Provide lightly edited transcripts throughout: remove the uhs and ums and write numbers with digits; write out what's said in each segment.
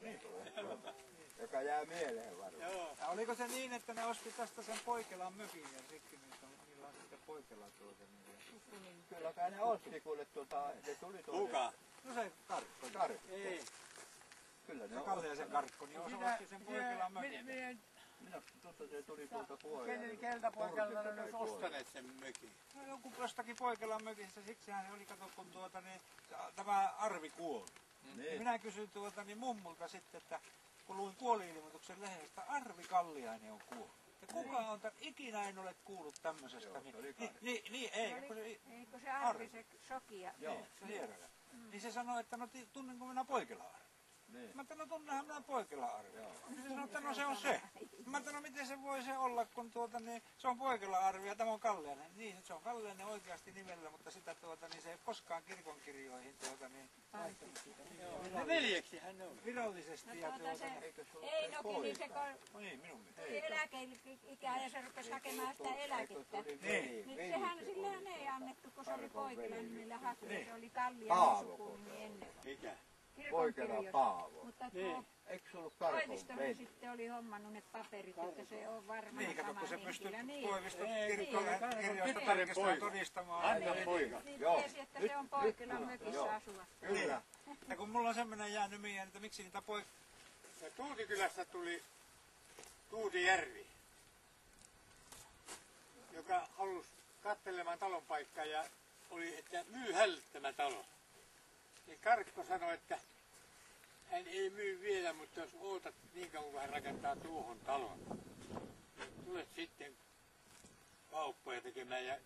Lepsilä, joka jää mieleen varmaan. Joo. Ja oliko se niin, että ne osti tästä sen Poikelan mökin ja siksi niillä on sitten Poikela tuota? Kyllä kai ne osti, kuule ne tuli tuonne. Kuka? No se Karkko. Karkko. Ei. Kyllä ne se Kalliaisen Karkko, niin osti sen Poikelan mökin. Minä tuosta se tuli tuolta puolella. Keltä Poikella ne olisi ostaneet sen mökin? No joku jostakin Poikelan mökistä, siksihän se oli, kato kun tämä Arvi kuoli. Niin. Minä kysyin mummulta sitten, että kun luin kuoli-ilmoituksen lehdestä, Arvi Kalliainen on kuollut. Ja kuka on ikinä en ole kuullut tämmöisestä. Eikö se Arvi se Sokia? Joo, se Hierälä. Niin se sanoi, että no tunnenko minä Poikelan Arvi? Niin. Mä ajattelin, no tunnehan minä Poikelan Arvi. Niin se sanoi, että no se on se. Mä ajattelin, no miten se voi se olla, kun se on Poikelan Arvi ja tämä on Kalliainen. Niin, se on Kalliainen oikeasti nimellä, mutta sitä niin se ei koskaan kirkonkirjoihin laittanut sitä. No veljeksi hän on. Virallisesti. No, Einokin, niin se no niin, minun mielestä. Eläkeikää ja se rupesi hakemaan sitä eläkettä. Niin sillehän ei annettu, kun se oli Poikelan nimellä haku. Se oli Kalliainen sukunimi ennen. Mikä? Poikelan Paavo. Mutta eikö se ollut Karkon Koivistonen sitten oli hommannut ne paperit, että se on varmaan niin, sama kun se pystyy Koiviston kirjoista todistamaan. Anna poika. Niin tiesi, että se on Poikelan mökissä asuva. Kyllä. Ja kun mulla on semmoinen jäänyt mieleen, että miksi niitä Tuutikylästä tuli Tuutijärvi, joka halusi katselemaan talon paikkaa ja oli, että myy hänelle tämä talo. Niin Karkko sanoi, että hän ei myy vielä, mutta jos ootat niin kauan kun hän rakentaa tuohon talon, tulet sitten kauppoja tekemään. Ja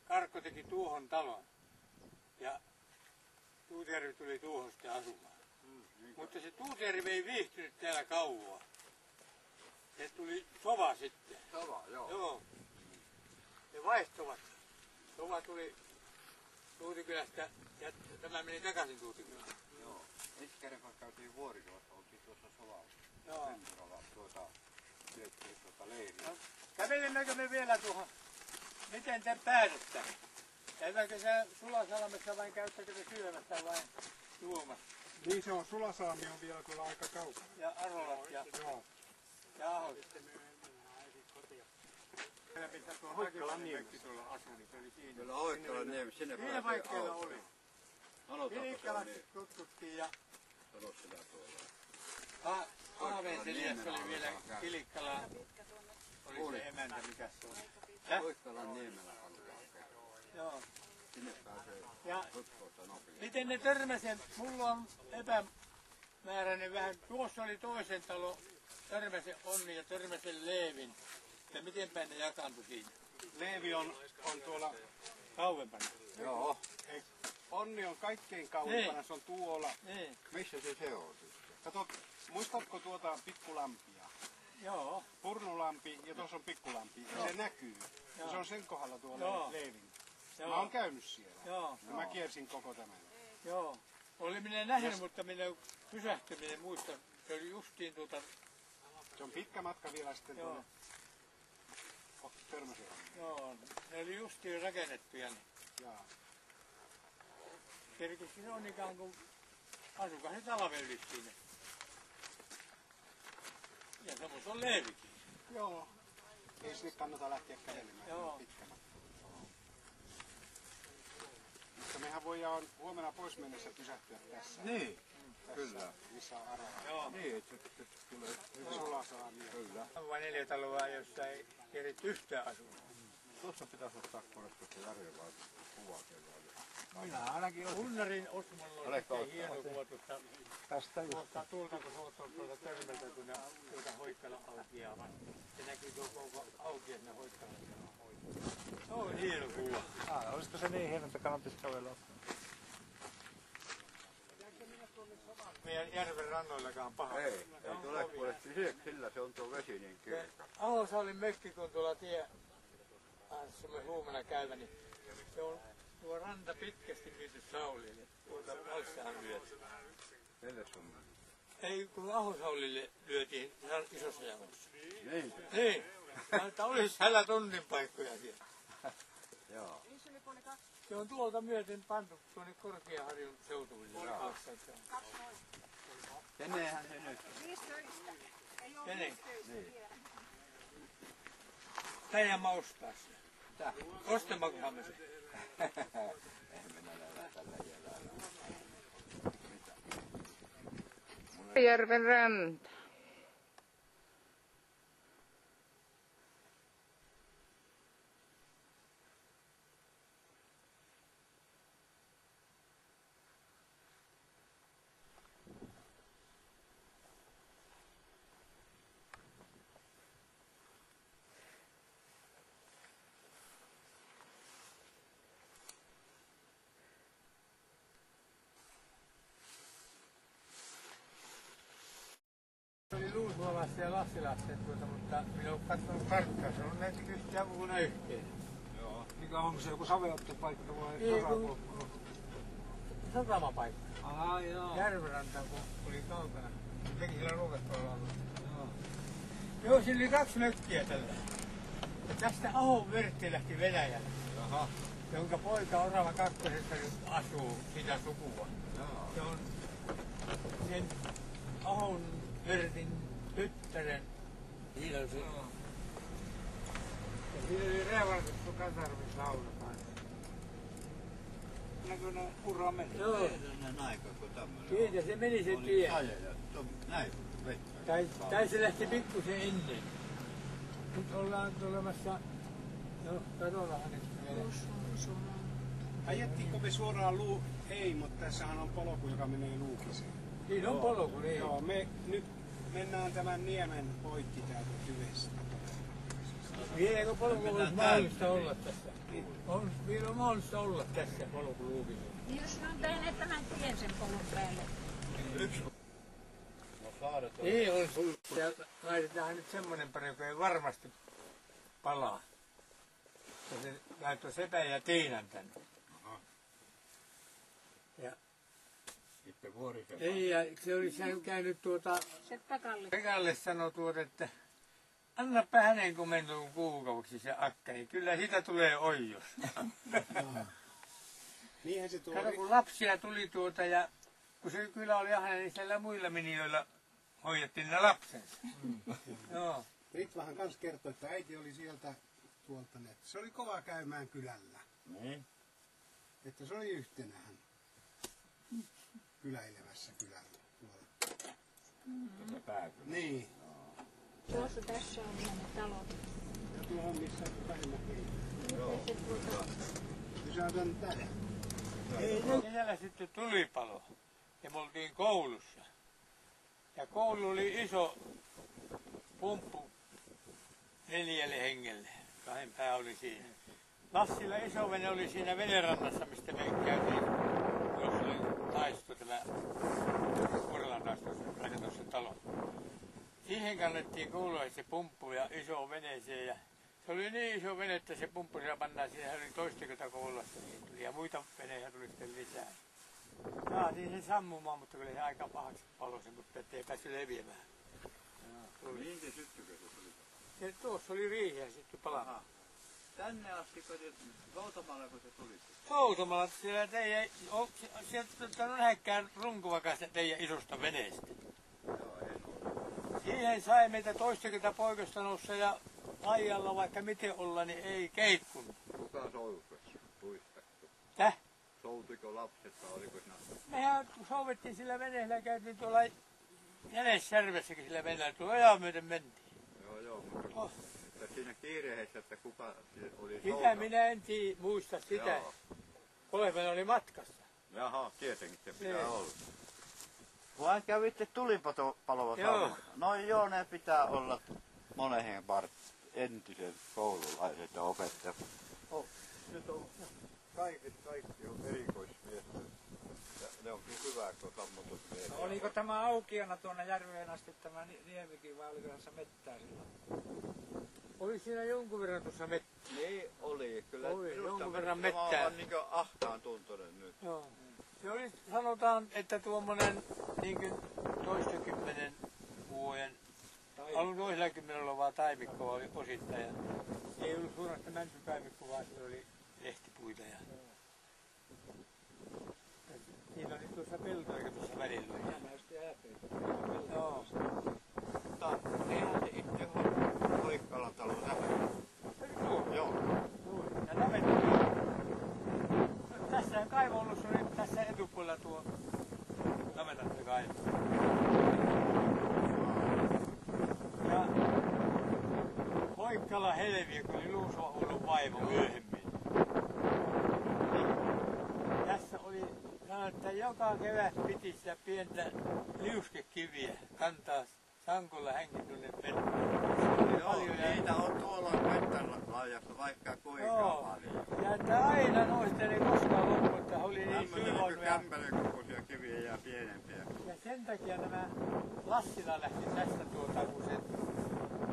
Karkko teki tuohon talon ja Tuutijärvi tuli tuohon sitten asumaan. Mutta se Tuutijärvi ei viihtynyt täällä kauaa. Se tuli Sova sitten. Sova, joo. Joo. Ne vaihtuvat. Sova tuli Tuutikylästä ja tämä meni takaisin Tuutikylään. Joo. Ensi kerran kun käytiin Vuorijoessa, oltiin tuossa Sovalla. Joo. Sentturalla vietiin leiriä. No, kävelemmekö me vielä tuohon? Miten te päädytte? Käydäänkö se Sulasalmessa vai käyttäkö te syömässä vai juomassa? Niin se on, Sulasalmi on vielä kyllä aika kaukana. Ja Arolat ja Ahot. Hoikkalan niemi. Kyllä Hoikkalan niemi, sinne Siinä paikkeilla oli. Pirikkälassa tutkuttiin ja sano sitä tuolla. Aaveenseliässä oli vielä Kilikkala. Oli se emäntä, mikä se oli. Hoikkalan niemellä halutaan käydä. Joo. Sinne pääsee hyppoosta nopeasti. Miten ne törmäsen? Mulla on epämääräinen vähän. Tuossa oli toisen talo, Törmäsen Onni ja Törmäsen Leevin. Ja miten päin ne jakaantui siinä? Leevi on tuolla Kauempana. Joo. Onni on kaikkein kauempana, se on tuolla. Niin. Missä se on sitten? Kato, muistatko tuota Pikkulampia? Joo. Purnulampi ja tuossa on Pikkulampi. Ja se näkyy. Ja se on sen kohdalla tuolla Leevin. Joo. Mä oon käynyt siellä. Joo. Ja mä kiersin koko tämän. Joo. Oli minä nähnyt, mutta minä pysähtyminen muistan. Se oli justiin Se on pitkä matka vielä sitten tuonne Törmäseen. Joo. Ne oli justiin rakennettuja. Jaa. Kerkisi se on ikään kuin asukas ne talvellis siinä. Ja samoin on Leevikin. Joo. Ei sinne kannata lähteä kävelemään. Joo. Pitkä matka. Mutta mehän voidaan huomenna pois mennessä pysähtyä tässä. Niin, Tässä, kyllä. missä on Arola. Joo. Niin, että se tulee Sulasalmi. kyllä. On vain 4 taloa, jossa ei kerit yhtään asua. Tuossa pitäisi ottaa korjasta järjen vai kuva kello. Minä ainakin olen. Unnarin Osmolla on oikein hieno kuva tuosta. Tuolta kun suotta tuolta Törmältä, kun ne tuolta Hoikkalan aukeavat. Se näkyy tuo koko auki, että ne Hoikkalan hoitaa. Se on hieno kuva. Olisiko se niin hieno, että kannattaisi kävellä? Meidän järven rannoillakaan paha. Ei tule kuule sillä se on tuo vesi niin kirkas. Ahosalin mökki, kun tuolla semmoinen huumenna käyvä, niin se on tuo ranta pitkästi myyty Saulille. Tuolta Alssahan lyötiin. Kelle sun meni? Ei, kun Ahosaulille lyötiin isossa jaossa. Niin. Niin. Että olisi hänellä tonnin paikkoja siellä. Joo. Se on tuolta myöten pantu tuonne Korkeaharjun seutuville. Kenehän se nyt? 15. Ei ole Kenen? 15 vielä. Teidän mä ostaa sen. Tää. Ostamakohan me sen? Eihän mennä näillä tällä jäljellä. Järven ranta. Oli Luusmolassa ja Lassilassa, mutta minä olen katsonut karttaa. Se on näitä yhtään mukana yhteen. Mikä onko se joku saveottopaikka vai Ei, tasakulku? Satamapaikka. Joo. Järvenranta, kun oli kaukana. Teki sillä ruokatalolla ollut. Joo, sillä oli 2 mökkiä tällä. Ja tästä Ahon Vertti lähti Venäjälle. Jaha. Jonka poika Orava kakkosessa nyt asuu sitä sukua. Joo. Se on sen Ahon Vertin tyttären. Siinä on se. Ja siinä oli revartettu kasarmisauna kanssa. Näkyy urraa mennä. Joo. Ennen aikaa, kun tämmöinen Siitä se meni se tie. Näin, vettä. Tai se lähti pikkusen ennen. Nyt ollaan tulemassa, no katsotaan nyt vielä. Ajettiinko me suoraan Ei, mutta tässähän on polku, joka menee Luukiseen. Siinä on polku, niin. Joo, me nyt mennään tämän niemen poikki täältä tyvestä. Vieläkö polku olisi mahdollista olla tässä? Vielä on mahdollista olla tässä polku Luukiseen. Niin jos mä tein tämän tien sen polun päälle. Niin on tullut. Laitetaan nyt semmoinen pari, joka ei varmasti palaa. Ja se laittoi Sepän ja Tiinan tänne. Ja Sitten Vuorisen. ei, ja se oli sen käynyt Seppä Kalli. Pekalle sanoi että annapa hänen komentoon kuukausi se akka, niin kyllä siitä tulee oijos. Niinhän se tuo... Kato, kun lapsia tuli ja kun se kyllä oli ahne, niin siellä muilla minijoilla hoidettiin ne lapsensa. Joo. Ritvahan kanssa kertoi, että äiti oli sieltä tuolta. Se oli kova käymään kylällä. Niin. Että se oli yhtenähän kyläilevässä kylällä. Tuolla. Tuossa pääkylä. Niin. Tuossa tässä on ne talot. Ja tuohon missä vähemmän ei. Miten se tuota... Pysäytän tähän. Kesällä sitten tulipalo ja me oltiin koulussa. Ja koulu oli iso pumppu 4 hengelle. 2 pää oli siinä. Lassilla iso vene oli siinä venerannassa, mistä me käytiin, jos oli taisto tämä Kurlan taisto, rakennus se talo. Siihen kannettiin koulua se pumppu ja iso veneeseen. Ja se oli niin iso vene, että se pumppu siellä pannaan, siinä oli toistakymmentä koulusta niin tuli. Ja muita veneitä tuli sitten lisää. Saatiin sen sammumaan, mutta kyllä se aika pahaksi palosi, mutta ettei päässyt leviämään. Mihin se syttykö se tuli? Se tuossa oli riihi ja sitten palaa. Tänne asti, kun se Soutamalla, kun se tuli. Soutamalla siellä teidän, sieltä on nähkään runkuvakaan teidän isosta veneestä. Joo, en ole. Siihen sai meitä toistakymmentä poikasta noussa ja laijalla vaikka miten olla, niin ei keikkunut. Kuka soutui? Muistatko? Täh? Soutiko lapset vai oliko siinä? Mehän souvittiin sillä veneellä ja käytiin tuolla Jänesjärvessäkin sillä veneellä, tuolla ajaa myöten mentiin. Joo, mutta että siinä kiireessä, että kuka se oli Mitä minä en muista sitä. Joo. Kolmen oli matkassa. Jaha, tietenkin se pitää Niin. olla. Vai kävitte tulipaloa Joo. saamassa? No joo, ne pitää olla monehen entisen koululaiset ja opettajat. Nyt on kaikki on erikoismiestä. Ne onkin hyvä, kun sammutut No, oliko tämä aukiona tuonne järveen asti tämä niemikin vai oliko tässä mettää silloin? Oli siinä jonkun verran tuossa Niin oli, kyllä. Oli, minusta jonkun verran tämä on mettää. vaan niin kuin ahtaan tuntunen nyt. Joo. Se oli, sanotaan, että tuommoinen niin kuin toistakymmenen vuoden, alun toisella kymmenellä vaan taimikkoa oli osittain. Ja ei ollut suorasta mäntytaimikkoa, vaan se oli lehtipuita. Ja siinä oli tuossa peltoja tuossa välillä. Mä just ajattelin. Tämä kaivo on ollut nyt tässä etupuolella tuo navetan kaivo. Ja Hoikkala Helviö, kun oli Luusuoulun vaimo myöhemmin. Tässä oli sanonut, että joka kevät piti sitä pientä liuskekiviä kantaa sankolla hänkin tuonne verkkoon. Joo, niitä on tuolla metsälaajassa vaikka kuinka paljon. Ja että aina noista ei koskaan loppu, että oli niin sylvoinut. Kämpälän kokoisia kiviä ja pienempiä. Ja sen takia nämä Lassila lähti tästä kun se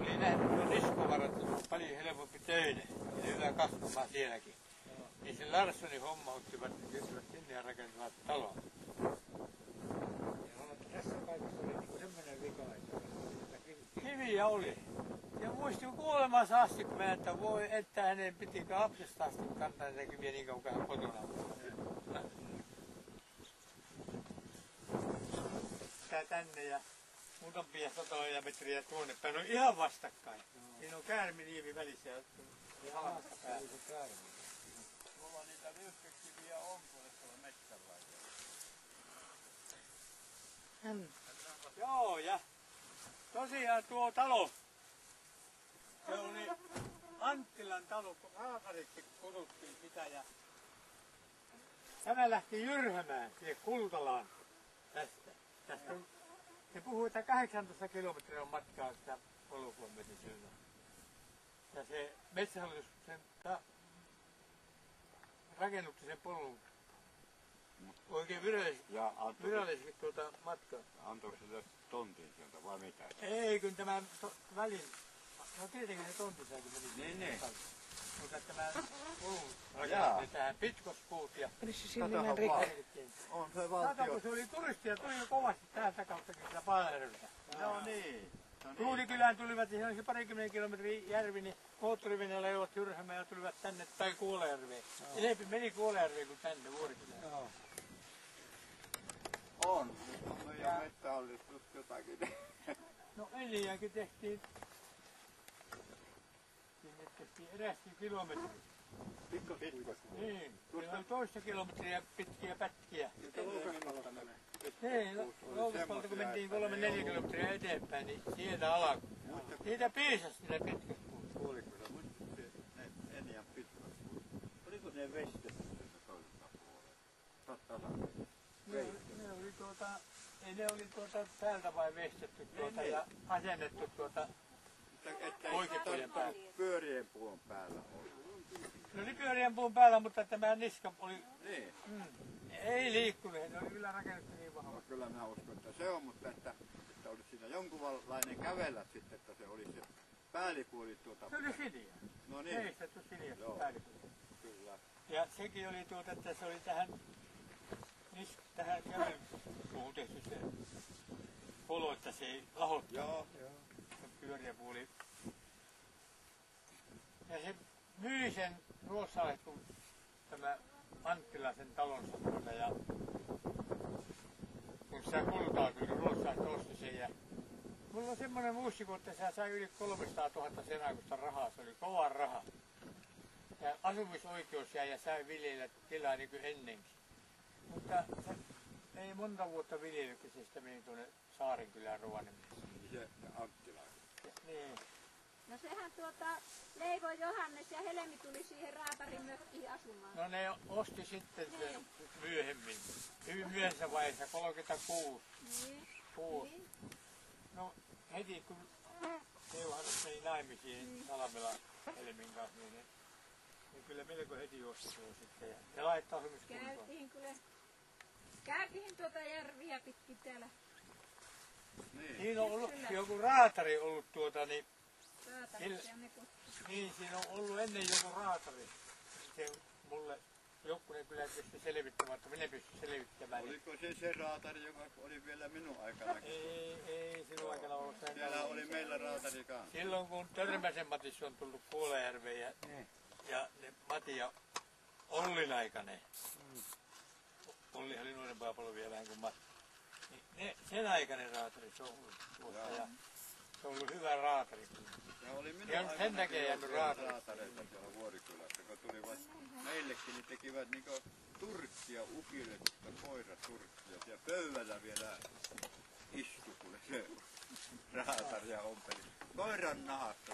oli nähnyt nuo niskovarat, että on paljon helpompi töinen. Ja ne hyvä kasvamaan sielläkin. Niin se Larssonin homma ottivat sinne ja rakentavat talon. Tässä paikassa oli niinku semmoinen vika, että Kiviä oli. Ja muistin kuolemansa asti, kun mä että voi, että hänen piti lapsesta asti kantaa näitä kiviä niin kauan kuin hän kotona oli. Tää tänne ja muutamia satoja metriä tuonne päin on ihan vastakkain. Siinä on Käärminiemi välissä ja ihan vastakkain. Tuolla niitä liuskekiviä on tuolla metsällä. Joo, ja tosiaan tuo talo, se oli Anttilan talo, kun Raakariksi kutsuttiin sitä. Ja tämä lähti Jyrhämään, siihen Kultalaan tästä. Se puhui, että 18 kilometriä on matkaa sitä polkua myöten silloin. Ja se metsähallitus sen rakennutti sen polun oikein virallisesti matkaa. Antoiko se tontin sieltä vai mitä? Ei, kun tämä välin, no tietenkin se tontti sääkin meni. Niin. Mutta tämä polun rakennutti tähän pitkospuut ja On se kato, valtio. kun se oli turistia, tuli jo kovasti täältä kauttakin sitä Paaleryltä. Joo niin. Tuulikylään tulivat, ja se parikymmentä kilometrin järvi, niin moottoriveneellä ajoivat Jyrhämään ja tulivat tänne tai Kuolajärveen. Enempi meni Kuolajärveen kuin tänne Vuorikylään. On. No ja metsähallitus jotakin. No Eliäkin tehtiin, sinne tehtiin eräskin kilometri. Niin, siinä oli toista kilometriä pitkiä pätkiä. Niin, Loukaspalta kun mentiin 3-4 kilometriä eteenpäin, niin sieltä alkoi. Niitä piisasi ne pitkät puut. Puolikylä, mutta ne enää pitkät. Oliko ne vestetty toisesta puolella? Ne oli täältä vain vestetty ja asennettu oikein päälle. Pyörien puun päällä oli. Ne oli pyörien puun päällä, mutta tämä niska oli, Niin. ei liikkunut. Ne oli kyllä rakennettu niin vahvasti. Kyllä minä uskon, että se on, mutta että olisi siinä jonkunlainen kävellä sitten, että se olisi se päällipuoli Se oli sinia. No niin. Veistetty siniasta päällipuoli. Kyllä. Ja sekin oli että se oli tähän kävelypuuhun tehty se polo, että se ei lahottu. Joo. Se pyöriä puoli. Ja se myi sen ruotsalaiset, kun tämä Anttila sen talonsa tuota, ja kun sitä kultaa kyllä ruotsalaiset osti sen. Ja mulla on semmoinen muistikuva, että se sai yli 300 000 sen aikuista rahaa, se oli kova raha. Ja asumisoikeus jäi ja sai viljellä tilaa niin kuin ennenkin. Mutta se ei monta vuotta viljellyt, kun se sitten meni tuonne Saarinkylään Rovaniemelle. Se Anttila. Niin. No sehän Leivo Johannes ja Helmi tuli siihen Raatarin mökkiin asumaan. No ne osti sitten sen myöhemmin, hyvin myöhäisessä vaiheessa, 36. Niin. No heti kun Johannes meni naimisiin Salmela Helmin kanssa, niin kyllä melko heti osti tuo sitten ja laittaa asumiskuntoon. Käytiin järviä pitkin täällä. Siinä on ollut joku raatari ollut niin Raatarissa ne niin, siinä on ollut ennen joku raatari. Se mulle jokunen kyllä pystyi selvittämään, että minä pystyn selvittämään. Oliko se raatari, joka oli vielä minun aikana? Ei sinun aikana ollut. Siellä oli meillä raatari kanssa. Silloin kun Törmäsen Matissa on tullut Kuolajärveen ja ne Mati ja Ollin aikainen. Olli oli nuorempaa polvia vähän kuin Matti. Niin sen aikainen raatari se on ollut tuossa ja se on ollut hyvä raatari. Ja oli minun Ja sen takia jäänyt raatareita. raatareita tuolla Vuorikylässä, kun tulivat meillekin, niin tekivät niinku turkkia, ukiletta koiraturkkia. Ja pöydällä vielä istui, kun se räätäri ja ompeli. Koiran nahasta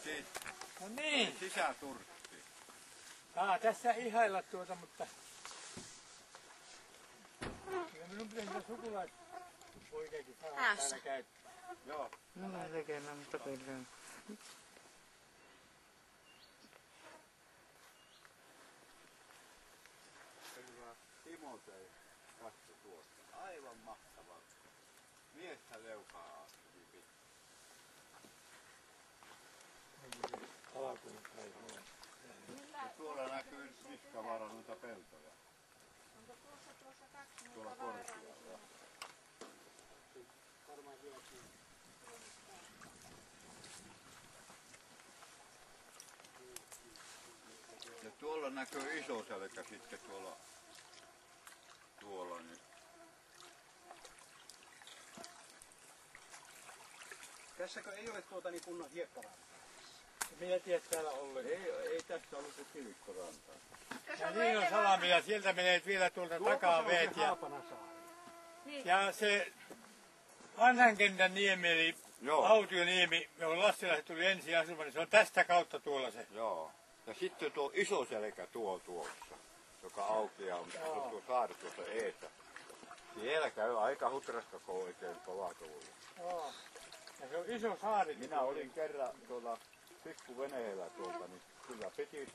se No niin. sisäturkki. Tässä ihailla tuota, mutta kyllä minun pitäisi sitä sukulaispoikeakin saada täällä käyttää. Joo. Mulla tekemään, mutta kyllä. Timo söi kasvu tuosta. Aivan mahtavaa. Miestä leukaa asti. Ja tuolla näkyy niskavaara noita peltoja. Onko tuossa kaksi Tuolla muuta vaaraa? korkealla. Ja tuolla näkyy iso selkä sitten tuolla niin. Tässäkö ei ole niin kunnon hiekkarantaa? Minä tiedä täällä ollenkaan. Ei tässä ollut kuin kivikkorantaa. Ja niin on salami ja sieltä menee vielä tuolta takaa veet ja, ja se vanhan kentän niemi eli Joo. Autioniemi, johon lassilaiset tuli ensin asumaan, niin se on tästä kautta tuolla se. Joo. Ja sitten tuo iso selkä tuossa, joka aukeaa, on tuo saari tuossa eessä. Siellä käy aika hutraska, kun oikein kova tuuli. Joo. Ja se on iso saari. Minä olin kerran tuolla pikkuveneellä tuolta, niin kyllä piti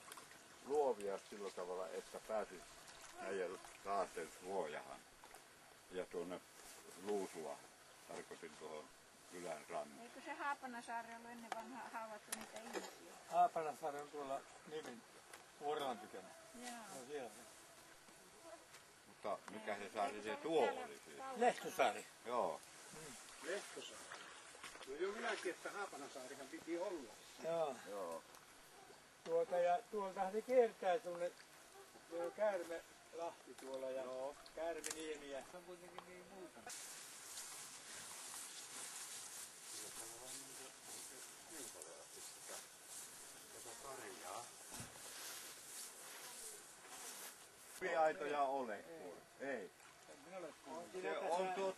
luovia sillä tavalla, että pääsi näiden saarten suojahan. Ja tuonne Luusua, tarkoitin tuohon kylän rannan. Eikö se Haapanasaari ollut ennen vanhaa haavattu niitä ihmisiä? Haapanasaari on tuolla Nimin Vuorelan tykönä. Joo. No siellä. Mutta mikä se saari se tuo oli siis? Lehtosaari. Joo. Lehtosaari. No jo minäkin, että Haapanasaarihan piti olla. Joo. Joo. Ja tuoltahan se kiertää tuonne, tuo on Käärmelahti tuolla ja Käärmeniemi ja se on kuitenkin niin muuta. Aitoja ole. Ei. Se on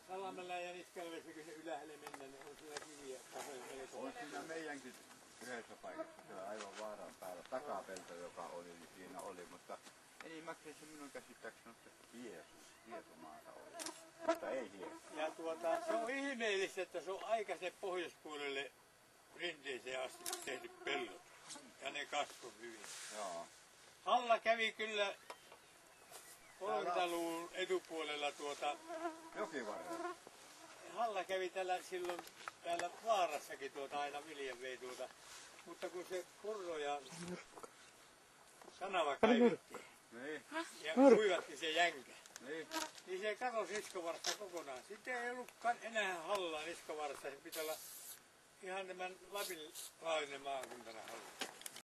Salamella ja Niskalvessa, kun se ylähelle mennä, niin on siellä kiviä tasoja melko. on siinä meidänkin yhdessä paikassa, siellä aivan vaaran päällä. Takapelto, joka oli, niin siinä oli, mutta enimmäkseen se minun käsittääkseni on se hietomaata oli. Mutta ei hieto. Ja se on ihmeellistä, että se on aika se pohjoispuolelle rinteeseen asti tehty pellot. Ja ne kasvoi hyvin. Joo. Halla kävi kyllä 30-luvun etupuolella Jokivarrella. Halla kävi täällä Vaarassakin aina viljan vei mutta kun se Kurro ja Sanava kaivettiin Niin, ja kuivatti se jänkä, niin. se katosi Niskovarsta kokonaan. Sitten ei ollutkaan enää Hallaa Niskovarsta, se pitää olla ihan tämän Lapin laajuinen maakuntana Halla.